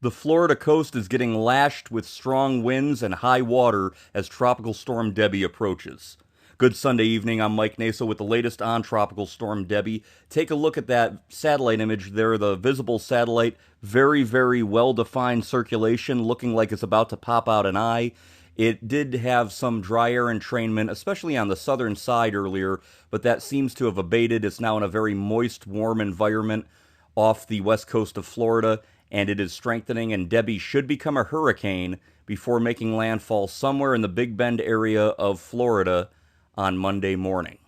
The Florida coast is getting lashed with strong winds and high water as Tropical Storm Debby approaches. Good Sunday evening. I'm Mike Naso with the latest on Tropical Storm Debby. Take a look at that satellite image there, the visible satellite. Very, very well-defined circulation, looking like it's about to pop out an eye. It did have some dry air entrainment, especially on the southern side earlier, but that seems to have abated. It's now in a very moist, warm environment off the west coast of Florida, and it is strengthening, and Debby should become a hurricane before making landfall somewhere in the Big Bend area of Florida on Monday morning.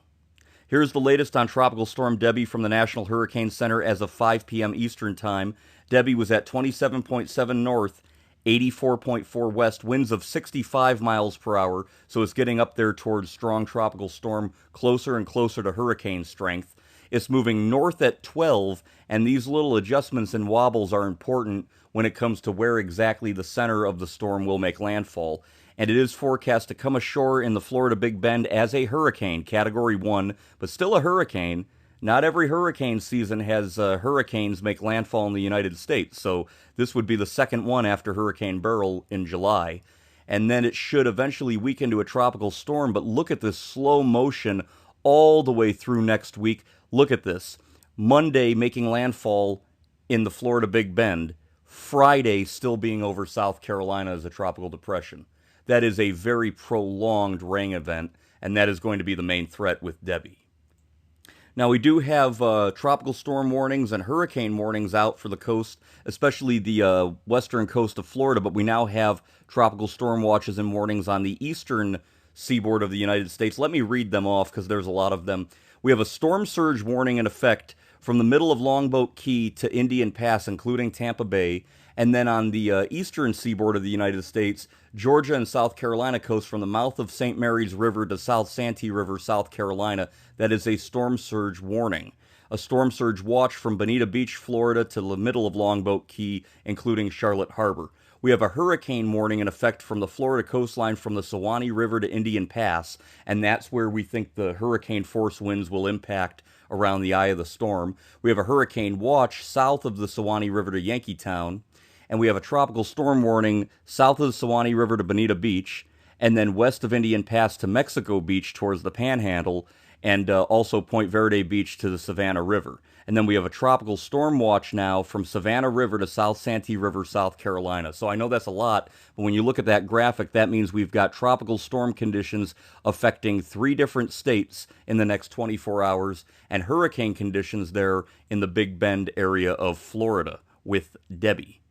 Here's the latest on Tropical Storm Debby from the National Hurricane Center as of 5 p.m. Eastern Time. Debby was at 27.7 north, 84.4 west, winds of 65 miles per hour, so it's getting up there towards strong tropical storm, closer and closer to hurricane strength. It's moving north at 12, and these little adjustments and wobbles are important when it comes to where exactly the center of the storm will make landfall. And it is forecast to come ashore in the Florida Big Bend as a hurricane, Category 1, but still a hurricane. Not every hurricane season has hurricanes make landfall in the United States, so this would be the second one after Hurricane Beryl in July. And then it should eventually weaken to a tropical storm, but look at this slow motion all the way through next week. Look at this. Monday making landfall in the Florida Big Bend. Friday still being over South Carolina as a tropical depression. That is a very prolonged rain event, and that is going to be the main threat with Debby. Now, we do have tropical storm warnings and hurricane warnings out for the coast, especially the western coast of Florida, but we now have tropical storm watches and warnings on the eastern seaboard of the United States. Let me read them off because there's a lot of them. We have a storm surge warning in effect from the middle of Longboat Key to Indian Pass, including Tampa Bay. And then on the eastern seaboard of the United States, Georgia and South Carolina coast from the mouth of St. Mary's River to South Santee River, South Carolina, that is a storm surge warning. A storm surge watch from Bonita Beach, Florida to the middle of Longboat Key, including Charlotte Harbor. We have a hurricane warning in effect from the Florida coastline from the Suwannee River to Indian Pass, and that's where we think the hurricane force winds will impact around the eye of the storm. We have a hurricane watch south of the Suwannee River to Yankeetown, and we have a tropical storm warning south of the Suwannee River to Bonita Beach, and then west of Indian Pass to Mexico Beach towards the Panhandle, and also Point Verde Beach to the Savannah River. And then we have a tropical storm watch now from Savannah River to South Santee River, South Carolina. So I know that's a lot, but when you look at that graphic, that means we've got tropical storm conditions affecting 3 different states in the next 24 hours, and hurricane conditions there in the Big Bend area of Florida with Debby.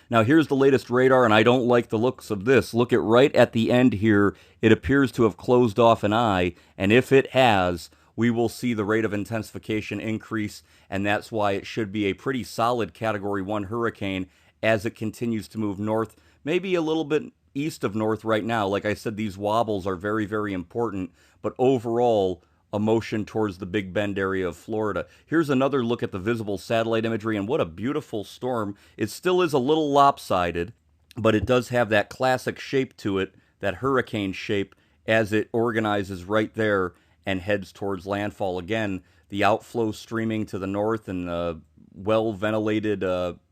Now, here's the latest radar, and I don't like the looks of this. Look at right at the end here. It appears to have closed off an eye, and if it has, we will see the rate of intensification increase, and that's why it should be a pretty solid Category 1 hurricane as it continues to move north, maybe a little bit east of north right now. Like I said, these wobbles are very, very important, but overall, a motion towards the Big Bend area of Florida. Here's another look at the visible satellite imagery, and what a beautiful storm. It still is a little lopsided, but it does have that classic shape to it, that hurricane shape, as it organizes right there and heads towards landfall. Again, the outflow streaming to the north and well-ventilated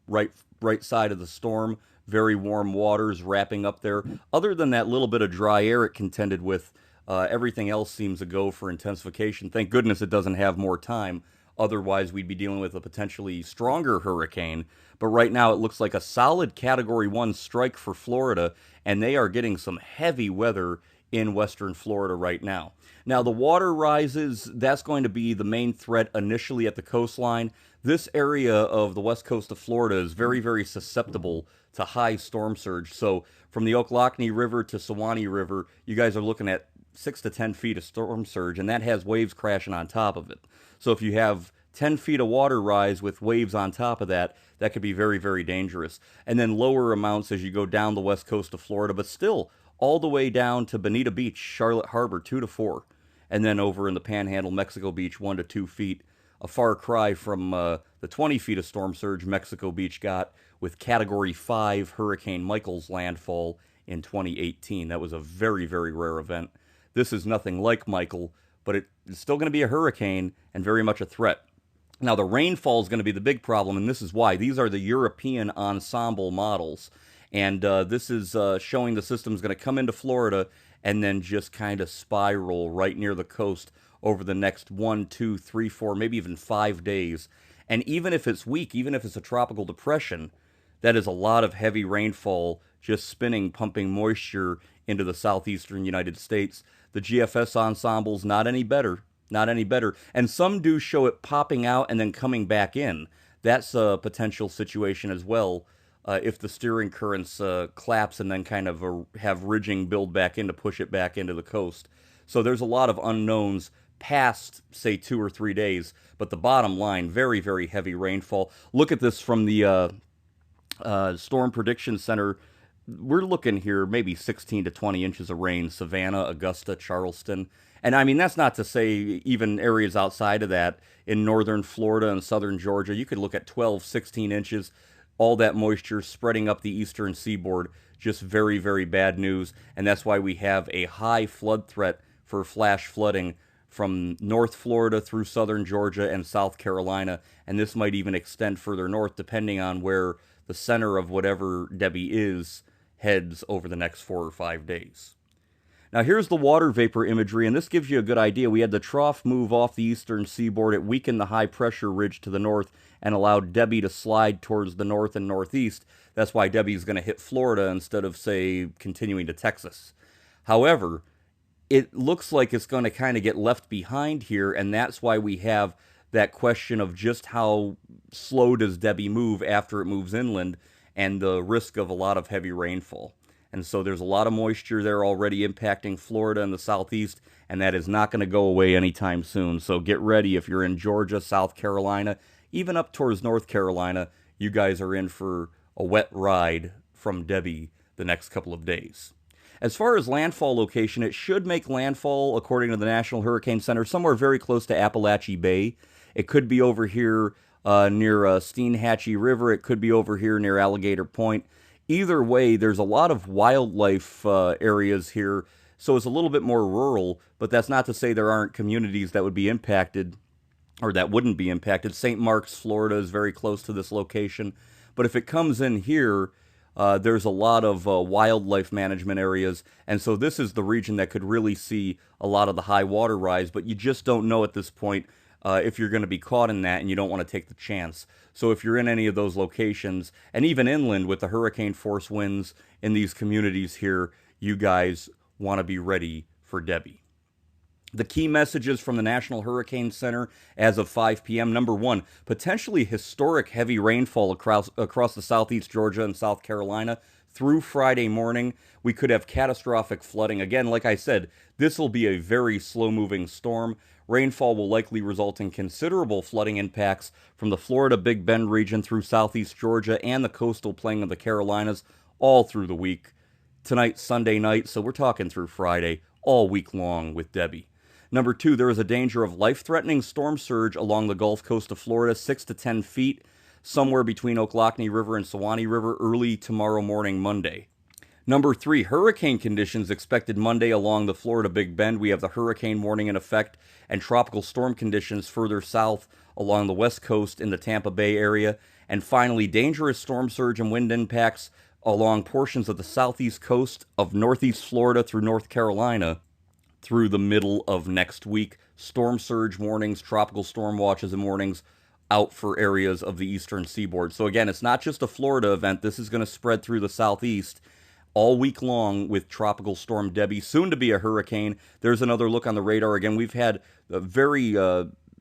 right side of the storm. Very warm waters wrapping up there. Other than that little bit of dry air it contended with, everything else seems a go for intensification. Thank goodness it doesn't have more time. Otherwise, we'd be dealing with a potentially stronger hurricane. But right now, it looks like a solid Category 1 strike for Florida, and they are getting some heavy weather in western Florida right now. Now, the water rises, that's going to be the main threat initially at the coastline. This area of the west coast of Florida is very, very susceptible to high storm surge. So from the Ocklawahnee River to Suwannee River, you guys are looking at 6 to 10 feet of storm surge, and that has waves crashing on top of it. So if you have 10 feet of water rise with waves on top of that, that could be very, very dangerous. And then lower amounts as you go down the west coast of Florida, but still all the way down to Bonita Beach, Charlotte Harbor, 2 to 4. And then over in the Panhandle, Mexico Beach, 1 to 2 feet. A far cry from the 20 feet of storm surge Mexico Beach got with Category 5 Hurricane Michael's landfall in 2018. That was a very, very rare event. This is nothing like Michael, but it's still going to be a hurricane and very much a threat. Now, the rainfall is going to be the big problem, and this is why. These are the European ensemble models. And this is showing the system's going to come into Florida and then just kind of spiral right near the coast over the next 1, 2, 3, 4, maybe even 5 days. And even if it's weak, even if it's a tropical depression, that is a lot of heavy rainfall just spinning, pumping moisture into the southeastern United States. The GFS ensemble's not any better. Not any better. And some do show it popping out and then coming back in. That's a potential situation as well if the steering currents collapse and then kind of have ridging build back in to push it back into the coast. So there's a lot of unknowns past, say, 2 or 3 days. But the bottom line, very, very heavy rainfall. Look at this from the Storm Prediction Center. We're looking here maybe 16 to 20 inches of rain. Savannah, Augusta, Charleston. And I mean, that's not to say even areas outside of that in northern Florida and southern Georgia. You could look at 12, 16 inches. All that moisture spreading up the eastern seaboard. Just very, very bad news. And that's why we have a high flood threat for flash flooding from North Florida through southern Georgia and South Carolina. And this might even extend further north depending on where the center of whatever Debby is heads over the next 4 or 5 days. Now here's the water vapor imagery, and this gives you a good idea. We had the trough move off the eastern seaboard. It weakened the high pressure ridge to the north and allowed Debby to slide towards the north and northeast. That's why Debby's going to hit Florida instead of, say, continuing to Texas. However, it looks like it's going to kind of get left behind here, and that's why we have that question of just how slow does Debby move after it moves inland and the risk of a lot of heavy rainfall. And so there's a lot of moisture there already impacting Florida and the southeast, and that is not going to go away anytime soon. So get ready if you're in Georgia, South Carolina, even up towards North Carolina, you guys are in for a wet ride from Debby the next couple of days. As far as landfall location, it should make landfall, according to the National Hurricane Center, somewhere very close to Appalachia Bay. It could be over here near Steinhatchee River. It could be over here near Alligator Point. Either way, there's a lot of wildlife areas here, so it's a little bit more rural, but that's not to say there aren't communities that would be impacted, or that wouldn't be impacted. St. Mark's, Florida is very close to this location, but if it comes in here, there's a lot of wildlife management areas, and so this is the region that could really see a lot of the high water rise, but you just don't know at this point if you're going to be caught in that, and you don't want to take the chance. So if you're in any of those locations, and even inland with the hurricane force winds in these communities here, you guys want to be ready for Debby. The key messages from the National Hurricane Center as of 5 p.m. Number 1, potentially historic heavy rainfall across the southeast Georgia and South Carolina through Friday morning. We could have catastrophic flooding. Again, like I said, this will be a very slow-moving storm. Rainfall will likely result in considerable flooding impacts from the Florida Big Bend region through southeast Georgia and the coastal plain of the Carolinas all through the week. Tonight, Sunday night, so we're talking through Friday, all week long with Debby. Number 2, there is a danger of life-threatening storm surge along the Gulf Coast of Florida, 6 to 10 feet, somewhere between Ocklawahnee River and Suwannee River early tomorrow morning, Monday. Number 3, hurricane conditions expected Monday along the Florida Big Bend. We have the hurricane warning in effect and tropical storm conditions further south along the west coast in the Tampa Bay area. And finally, dangerous storm surge and wind impacts along portions of the southeast coast of northeast Florida through North Carolina through the middle of next week. Storm surge warnings, tropical storm watches and warnings out for areas of the eastern seaboard. So again, it's not just a Florida event. This is going to spread through the southeast all week long with Tropical Storm Debby, soon to be a hurricane. There's another look on the radar. Again, we've had a very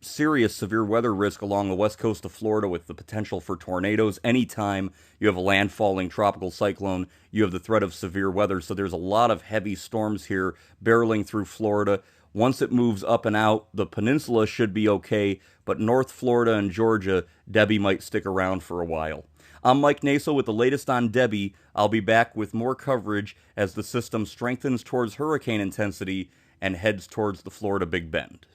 serious severe weather risk along the west coast of Florida with the potential for tornadoes. Anytime you have a landfalling tropical cyclone, you have the threat of severe weather. So there's a lot of heavy storms here barreling through Florida. Once it moves up and out, the peninsula should be okay, but North Florida and Georgia, Debby might stick around for a while. I'm Mike Naso with the latest on Debby. I'll be back with more coverage as the system strengthens towards hurricane intensity and heads towards the Florida Big Bend.